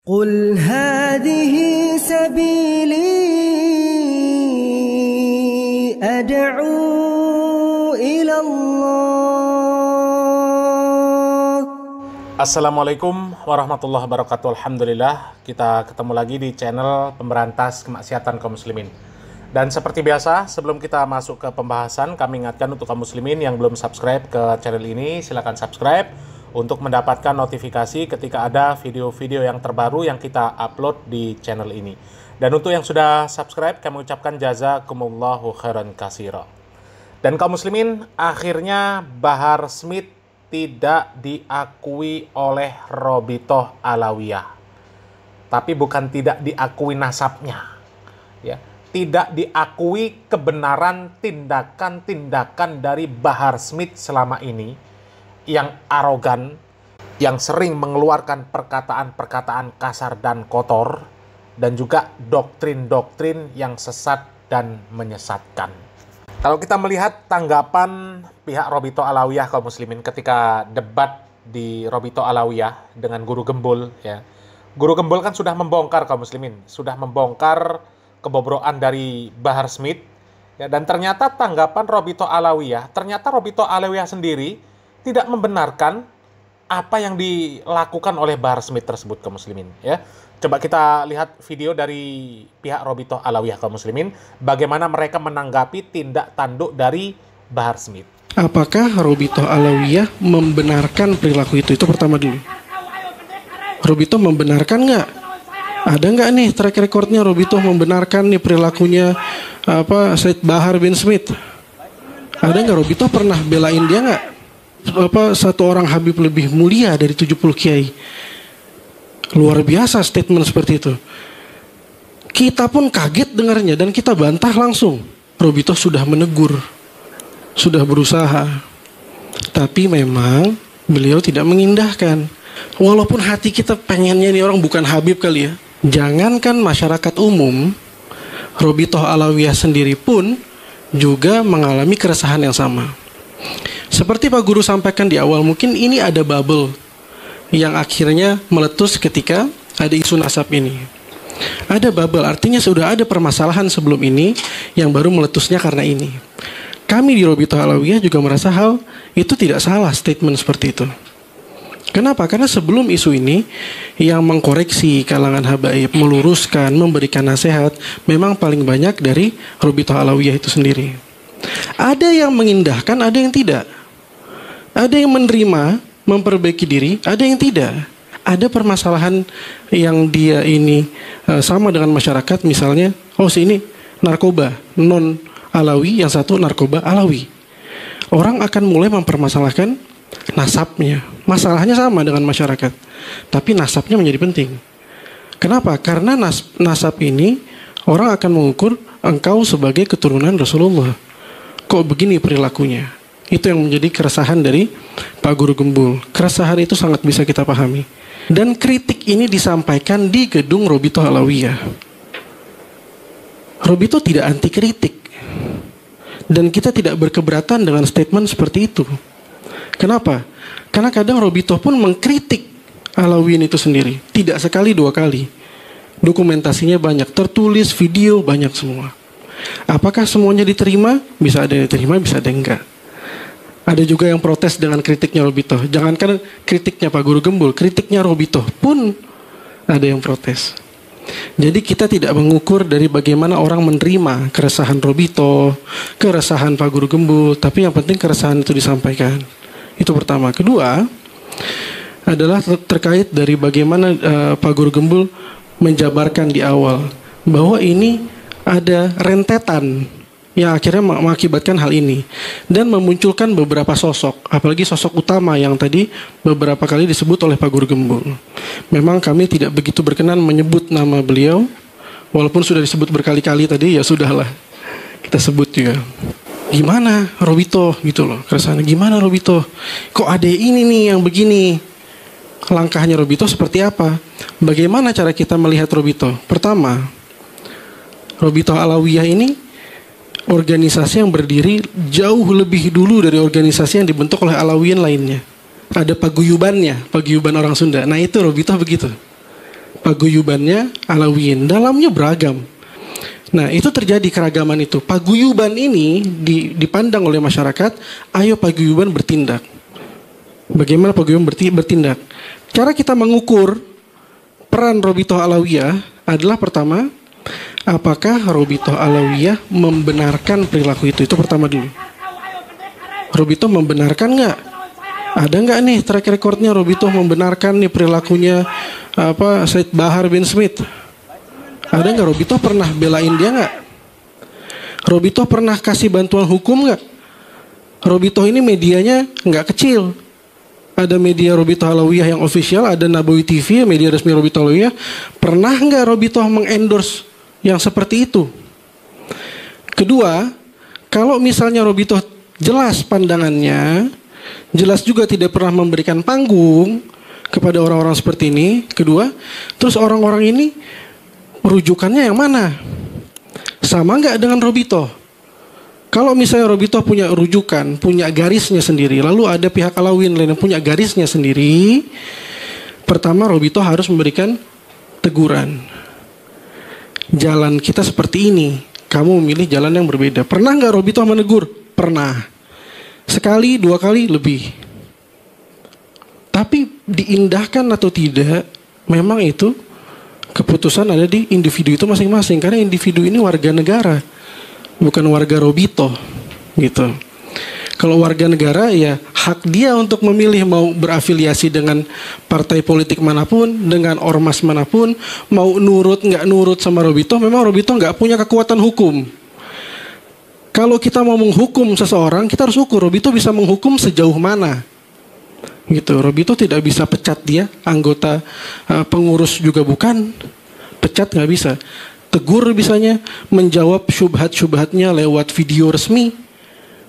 قل هذه سبيلي أدعو إلى الله. Assalamualaikum warahmatullahi wabarakatuh. Alhamdulillah, kita ketemu lagi di channel pemberantas kemaksiatan kaum muslimin. Dan seperti biasa, sebelum kita masuk ke pembahasan, kami ingatkan untuk kaum muslimin yang belum subscribe ke channel ini, silakan subscribe untuk mendapatkan notifikasi ketika ada video-video yang terbaru yang kita upload di channel ini. Dan untuk yang sudah subscribe, kami ucapkan jazakumullahu khairan katsira. Dan kaum muslimin, akhirnya Bahar Smith tidak diakui oleh Robitoh Alawiyah. Tapi bukan tidak diakui nasabnya. Ya, tidak diakui kebenaran tindakan-tindakan dari Bahar Smith selama ini yang arogan, yang sering mengeluarkan perkataan-perkataan kasar dan kotor, dan juga doktrin-doktrin yang sesat dan menyesatkan. Kalau kita melihat tanggapan pihak Robitoh Alawiyah kaum muslimin ketika debat di Robitoh Alawiyah dengan Guru Gembul, ya. Guru Gembul kan sudah membongkar kaum muslimin, sudah membongkar kebobrokan dari Bahar Smith, ya, dan ternyata tanggapan Robitoh Alawiyah, ternyata Robitoh Alawiyah sendiri tidak membenarkan apa yang dilakukan oleh Bahar Smith tersebut kaum muslimin, ya. Coba kita lihat video dari pihak Robitoh Alawiyah kaum muslimin, bagaimana mereka menanggapi tindak tanduk dari Bahar Smith. Apakah Robitoh Alawiyah membenarkan perilaku itu? Itu pertama dulu. Robitoh membenarkan nggak? Ada nggak nih track recordnya Robitoh membenarkan nih perilakunya Said Bahar bin Smith? Ada nggak Robitoh pernah belain dia nggak? Satu orang Habib lebih mulia dari 70 kiai. Luar biasa statement seperti itu. Kita pun kaget dengarnya dan kita bantah langsung. Robitoh sudah menegur, sudah berusaha, tapi memang beliau tidak mengindahkan. Walaupun hati kita pengennya ini orang bukan Habib kali ya. Jangankan masyarakat umum, Robitoh Alawiyah sendiri pun juga mengalami keresahan yang sama. Seperti Pak Guru sampaikan di awal, mungkin ini ada bubble yang akhirnya meletus ketika ada isu nasab ini. Ada bubble, artinya sudah ada permasalahan sebelum ini yang baru meletusnya karena ini. Kami di Robitoh Alawiyah juga merasa hal itu tidak salah statement seperti itu. Kenapa? Karena sebelum isu ini yang mengkoreksi kalangan habaib, meluruskan, memberikan nasihat, memang paling banyak dari Robitoh Alawiyah itu sendiri. Ada yang mengindahkan, ada yang tidak. Ada yang menerima, memperbaiki diri, ada yang tidak. Ada permasalahan yang dia ini sama dengan masyarakat, misalnya, ini narkoba non Alawi, yang satu narkoba Alawi. Orang akan mulai mempermasalahkan nasabnya. Masalahnya sama dengan masyarakat, tapi nasabnya menjadi penting. Kenapa? Karena nasab ini orang akan mengukur engkau sebagai keturunan Rasulullah. Kok begini perilakunya? Itu yang menjadi keresahan dari Pak Guru Gembul. Keresahan itu sangat bisa kita pahami. Dan kritik ini disampaikan di gedung Robitoh Alawiyah. Robitoh tidak anti kritik. Dan kita tidak berkeberatan dengan statement seperti itu. Kenapa? Karena kadang Robitoh pun mengkritik Alawiyin itu sendiri. Tidak sekali, dua kali. Dokumentasinya banyak, tertulis, video, banyak semua. Apakah semuanya diterima? Bisa ada yang diterima, bisa ada yang enggak. Ada juga yang protes dengan kritiknya Robitoh. Jangankan kritiknya Pak Guru Gembul, kritiknya Robitoh pun ada yang protes. Jadi kita tidak mengukur dari bagaimana orang menerima keresahan Robitoh, keresahan Pak Guru Gembul, tapi yang penting keresahan itu disampaikan. Itu pertama. Kedua adalah terkait dari bagaimana Pak Guru Gembul menjabarkan di awal bahwa ini ada rentetan yang akhirnya mengakibatkan hal ini dan memunculkan beberapa sosok, apalagi sosok utama yang tadi beberapa kali disebut oleh Pak Guru Gembul. Memang kami tidak begitu berkenan menyebut nama beliau, walaupun sudah disebut berkali-kali tadi, ya sudahlah kita sebut juga. Gimana Robitoh gitu loh, keresahannya gimana Robitoh? Kok ada ini nih yang begini? Langkahnya Robitoh seperti apa? Bagaimana cara kita melihat Robitoh? Pertama, Robitoh Alawiyah ini organisasi yang berdiri jauh lebih dulu dari organisasi yang dibentuk oleh Alawiyin lainnya. Ada paguyubannya, paguyuban orang Sunda. Nah itu Robitoh begitu. paguyubannya Alawiyin. Dalamnya beragam. Nah, itu terjadi keragaman itu. Paguyuban ini dipandang oleh masyarakat, ayo paguyuban bertindak. Bagaimana paguyuban bertindak? Cara kita mengukur peran Robitoh Alawiyah adalah pertama, apakah Robitoh Alawiyah membenarkan perilaku itu? Itu pertama dulu. Robitoh membenarkan nggak? Ada nggak nih track recordnya Robitoh membenarkan nih perilakunya Said Bahar bin Smith? Ada nggak Robitoh pernah belain dia nggak? Robitoh pernah kasih bantuan hukum nggak? Robitoh ini medianya nggak kecil. Ada media Robitoh Alawiyah yang official, ada Nabawi TV, media resmi Robitoh Alawiyah. Pernah nggak Robitoh mengendorse yang seperti itu? Kedua, kalau misalnya Robitoh jelas pandangannya, jelas juga tidak pernah memberikan panggung kepada orang-orang seperti ini. Kedua, terus orang-orang ini rujukannya yang mana? Sama nggak dengan Robitoh? Kalau misalnya Robitoh punya rujukan, punya garisnya sendiri, lalu ada pihak Alawiyin lain yang punya garisnya sendiri, pertama Robitoh harus memberikan teguran. Jalan kita seperti ini, kamu memilih jalan yang berbeda. Pernah nggak Robitoh menegur? Pernah. Sekali, 2 kali, lebih. Tapi diindahkan atau tidak, memang itu keputusan ada di individu itu masing-masing. Karena individu ini warga negara, bukan warga Robitoh, gitu. Kalau warga negara ya hak dia untuk memilih mau berafiliasi dengan partai politik manapun, dengan ormas manapun, mau nurut nggak nurut sama Robitoh. Memang Robitoh nggak punya kekuatan hukum. Kalau kita mau menghukum seseorang, kita harus ukur Robitoh bisa menghukum sejauh mana, gitu. Robitoh tidak bisa pecat dia, anggota pengurus juga bukan, pecat nggak bisa. Tegur bisanya, menjawab syubhat-syubhatnya lewat video resmi,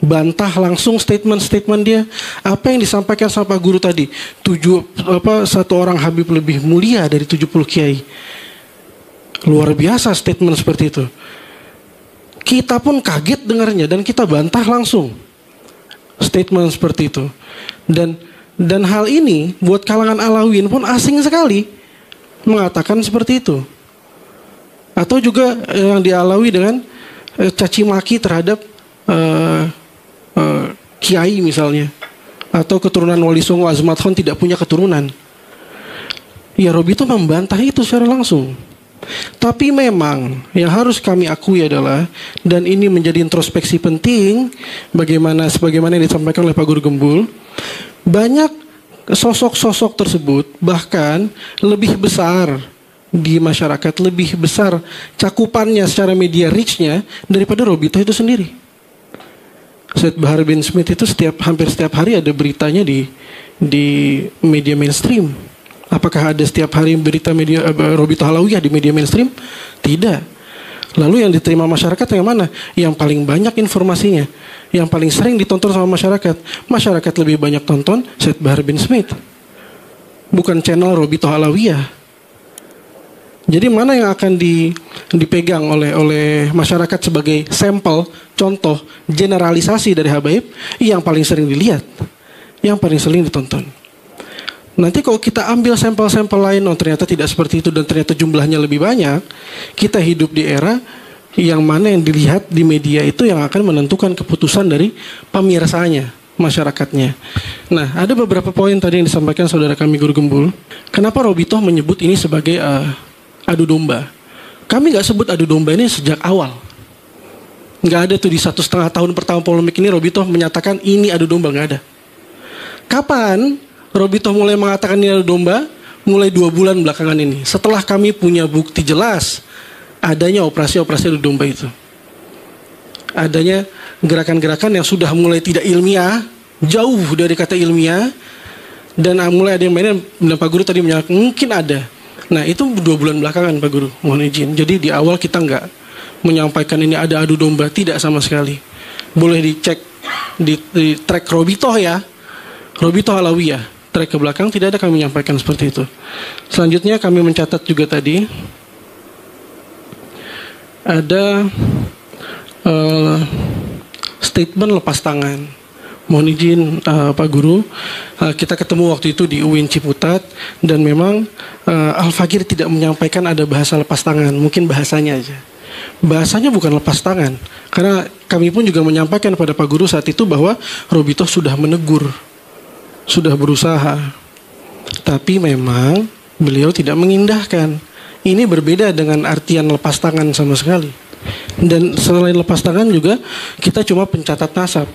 bantah langsung statement-statement dia. Apa yang disampaikan sama Pak Guru tadi, satu orang Habib lebih mulia dari 70 kiai. Luar biasa statement seperti itu. Kita pun kaget dengarnya dan kita bantah langsung statement seperti itu. Dan hal ini buat kalangan Alawiyin pun asing sekali mengatakan seperti itu. Atau juga yang dialawi dengan caci maki terhadap kiai misalnya, atau keturunan Wali Songo Azmat Khan tidak punya keturunan. Ya Robitoh membantah itu secara langsung. Tapi memang yang harus kami akui adalah, dan ini menjadi introspeksi penting, sebagaimana yang disampaikan oleh Pak Guru Gembul, banyak sosok-sosok tersebut bahkan lebih besar di masyarakat, lebih besar cakupannya secara media reach-nya daripada Robitoh itu sendiri. Said Bahar bin Smith itu hampir setiap hari ada beritanya di media mainstream. Apakah ada setiap hari berita media Robitoh Alawiyah di media mainstream? Tidak. Lalu yang diterima masyarakat yang mana? Yang paling banyak informasinya, yang paling sering ditonton sama masyarakat. Masyarakat lebih banyak tonton Said Bahar bin Smith, bukan channel Robitoh Alawiyah. Jadi mana yang akan dipegang oleh masyarakat sebagai sampel, contoh, generalisasi dari habaib? Yang paling sering dilihat, yang paling sering ditonton. Nanti kalau kita ambil sampel-sampel lain, ternyata tidak seperti itu dan ternyata jumlahnya lebih banyak, kita hidup di era yang mana yang dilihat di media itu yang akan menentukan keputusan dari pemirsanya, masyarakatnya. Nah, ada beberapa poin tadi yang disampaikan saudara kami Guru Gembul. Kenapa Robitoh menyebut ini sebagai adu domba? Kami nggak sebut adu domba ini sejak awal. Nggak ada tuh di 1,5 tahun pertama polemik ini Robitoh menyatakan ini adu domba, nggak ada. Kapan Robitoh mulai mengatakan ini adu domba? Mulai 2 bulan belakangan ini. Setelah kami punya bukti jelas adanya operasi-operasi adu domba itu. Adanya gerakan-gerakan yang sudah mulai tidak ilmiah, jauh dari kata ilmiah, dan mulai ada yang mainnya. Dan Pak Guru tadi menyatakan mungkin ada. Nah itu 2 bulan belakangan Pak Guru, mohon izin. Jadi di awal kita nggak menyampaikan ini ada adu domba, tidak sama sekali. Boleh dicek di track Robitoh ya, Robitoh Alawiyah. Track ke belakang tidak ada kami menyampaikan seperti itu. Selanjutnya kami mencatat juga tadi ada statement lepas tangan. Mohon izin Pak Guru, kita ketemu waktu itu di UIN Ciputat dan memang Al-Fakir tidak menyampaikan ada bahasa lepas tangan, mungkin bahasanya aja. Bahasanya bukan lepas tangan, karena kami pun juga menyampaikan pada Pak Guru saat itu bahwa Robito sudah menegur, sudah berusaha, tapi memang beliau tidak mengindahkan. Ini berbeda dengan artian lepas tangan sama sekali. Dan selain lepas tangan juga kita cuma pencatat nasab.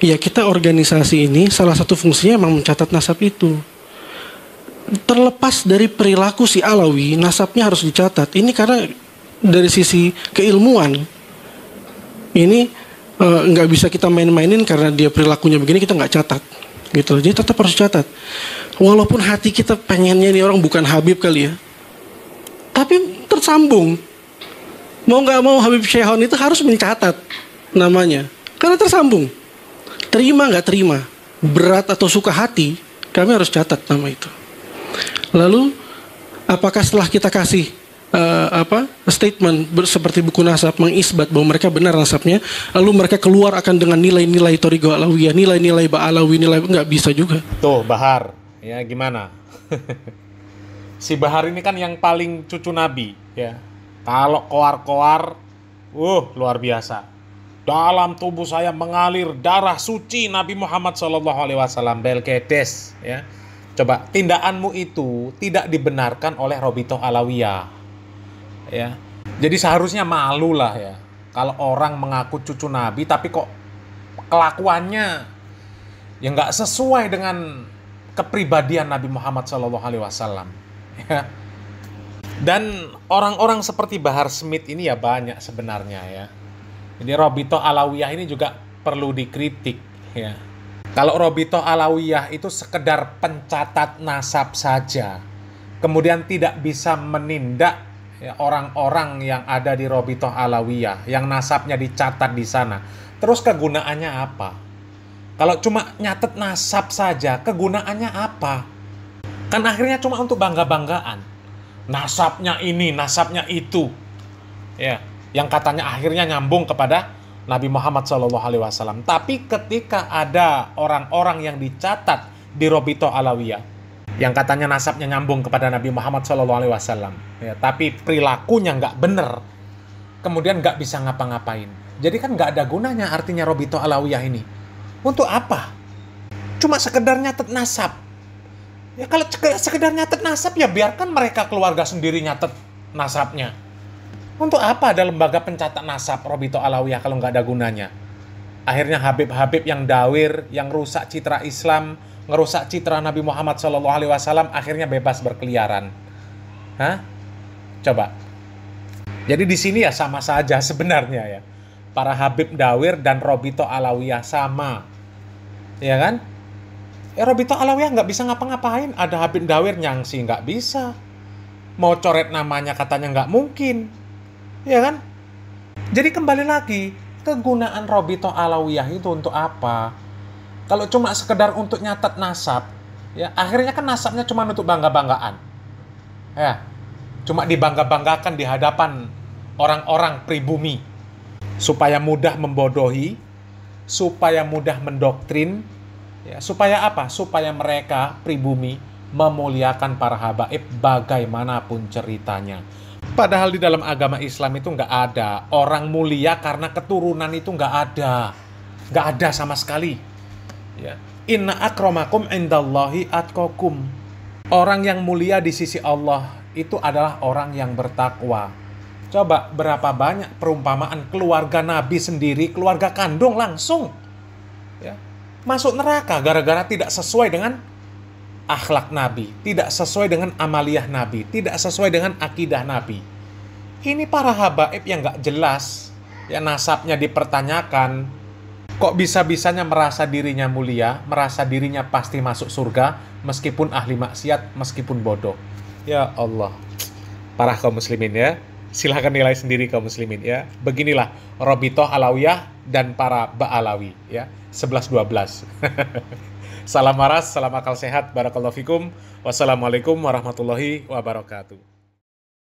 Ya, kita organisasi ini salah satu fungsinya memang mencatat nasab itu. Terlepas dari perilaku si Alawi, nasabnya harus dicatat. Ini karena dari sisi keilmuan, ini nggak bisa kita main-mainin karena dia perilakunya begini kita nggak catat, gitu. Jadi tetap harus catat. Walaupun hati kita pengennya ini orang bukan Habib kali ya, tapi tersambung. Mau nggak mau Habib Syehon itu harus mencatat namanya, karena tersambung. Terima nggak terima, berat atau suka hati, kami harus catat nama itu. Lalu, apakah setelah kita kasih statement seperti buku nasab mengisbat bahwa mereka benar nasabnya, lalu mereka keluar akan dengan nilai-nilai Thariqah Alawiyah, nilai-nilai Ba'alawi, nggak bisa juga. Tuh Bahar, ya gimana? Si Bahar ini kan yang paling cucu Nabi, ya. Kalau koar-koar, luar biasa. Dalam tubuh saya mengalir darah suci Nabi Muhammad SAW, Belkedes, ya. Coba, tindakanmu itu tidak dibenarkan oleh Robito Alawiyah, ya. Jadi seharusnya malu lah ya, kalau orang mengaku cucu Nabi tapi kok kelakuannya ya nggak sesuai dengan kepribadian Nabi Muhammad SAW, ya. Dan orang-orang seperti Bahar Smith ini ya banyak sebenarnya ya. Jadi Robito Alawiyah ini juga perlu dikritik ya. Kalau Robito Alawiyah itu sekedar pencatat nasab saja, kemudian tidak bisa menindak ya, orang-orang yang ada di Robito Alawiyah yang nasabnya dicatat di sana, terus kegunaannya apa? Kalau cuma nyatet nasab saja, kegunaannya apa? Kan akhirnya cuma untuk bangga-banggaan. Nasabnya ini, nasabnya itu, ya, yang katanya akhirnya nyambung kepada Nabi Muhammad SAW. Tapi ketika ada orang-orang yang dicatat di Robito Alawiyah yang katanya nasabnya nyambung kepada Nabi Muhammad SAW, ya, tapi perilakunya nggak bener, kemudian nggak bisa ngapa-ngapain. Jadi kan nggak ada gunanya artinya Robito Alawiyah ini. Untuk apa? Cuma sekedar nyatet nasab. Ya kalau sekedar nyatet nasab ya biarkan mereka keluarga sendiri nyatet nasabnya. Untuk apa ada lembaga pencatat nasab Robito Alawiyah kalau nggak ada gunanya? Akhirnya Habib-Habib yang dawir, yang rusak citra Islam, ngerusak citra Nabi Muhammad SAW, akhirnya bebas berkeliaran. Hah? Coba. Jadi di sini ya sama saja sebenarnya ya. Para Habib dawir dan Robito Alawiyah sama. Ya kan? Robito Alawiyah nggak bisa ngapa-ngapain. Ada Habib dawir nyangsi nggak bisa. Mau coret namanya katanya nggak mungkin. Ya kan? Jadi kembali lagi, kegunaan Robito Alawiyah itu untuk apa? Kalau cuma sekedar untuk nyatat nasab, ya akhirnya kan nasabnya cuma untuk bangga-banggaan. Ya, cuma dibangga-banggakan di hadapan orang-orang pribumi supaya mudah membodohi, supaya mudah mendoktrin, ya, supaya apa? Supaya mereka pribumi memuliakan para habaib bagaimanapun ceritanya. Padahal di dalam agama Islam itu nggak ada orang mulia karena keturunan, itu nggak ada sama sekali. Ya. Inna akramakum indallahi atqakum. Orang yang mulia di sisi Allah itu adalah orang yang bertakwa. Coba berapa banyak perumpamaan keluarga Nabi sendiri, keluarga kandung langsung, ya, masuk neraka gara-gara tidak sesuai dengan akhlak Nabi, tidak sesuai dengan amaliyah Nabi, tidak sesuai dengan akidah Nabi. Ini para habaib yang nggak jelas, ya nasabnya dipertanyakan, kok bisa-bisanya merasa dirinya mulia, merasa dirinya pasti masuk surga, meskipun ahli maksiat, meskipun bodoh. Ya Allah, parah kaum muslimin ya. Silahkan nilai sendiri kaum muslimin ya. Beginilah Robito Alawiyah dan para Ba'alawi ya, 11-12. Salam waras, salam akal sehat, barakallahu fikum. Wassalamualaikum warahmatullahi wabarakatuh.